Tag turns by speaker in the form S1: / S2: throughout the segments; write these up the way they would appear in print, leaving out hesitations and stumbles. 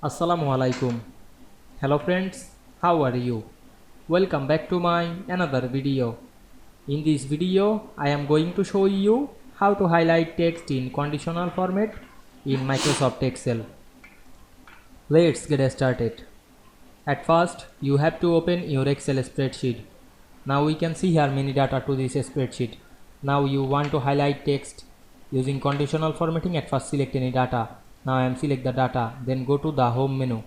S1: Assalamu Walaikum. Hello friends, how are you? Welcome back to my another video. In this video, I am going to show you how to highlight text in conditional format in Microsoft Excel. Let's get started. At first, you have to open your Excel spreadsheet. Now we can see here many data to this spreadsheet. Now you want to highlight text using conditional formatting. At first select any data. Now I am select the data, then go to the home menu.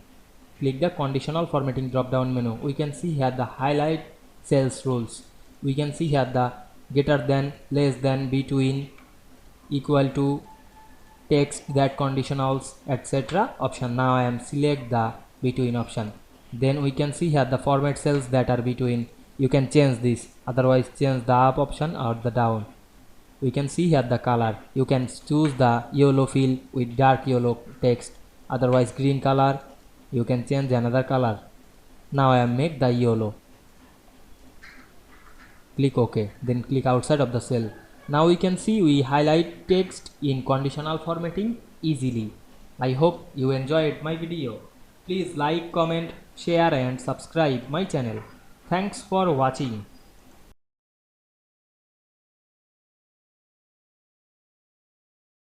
S1: Click the conditional formatting drop down menu. We can see here the highlight cells rules. We can see here the greater than, less than, between, equal to, text that conditionals, etc. option. Now I am select the between option. Then we can see here the format cells that are between. You can change this, otherwise change the up option or the down. We can see here the color. You can choose the yellow fill with dark yellow text, otherwise green color. You can change another color. Now I am make the yellow. Click OK, then click outside of the cell. Now we can see we highlight text in conditional formatting easily. I hope you enjoyed my video. Please like, comment, share and subscribe my channel. Thanks for watching.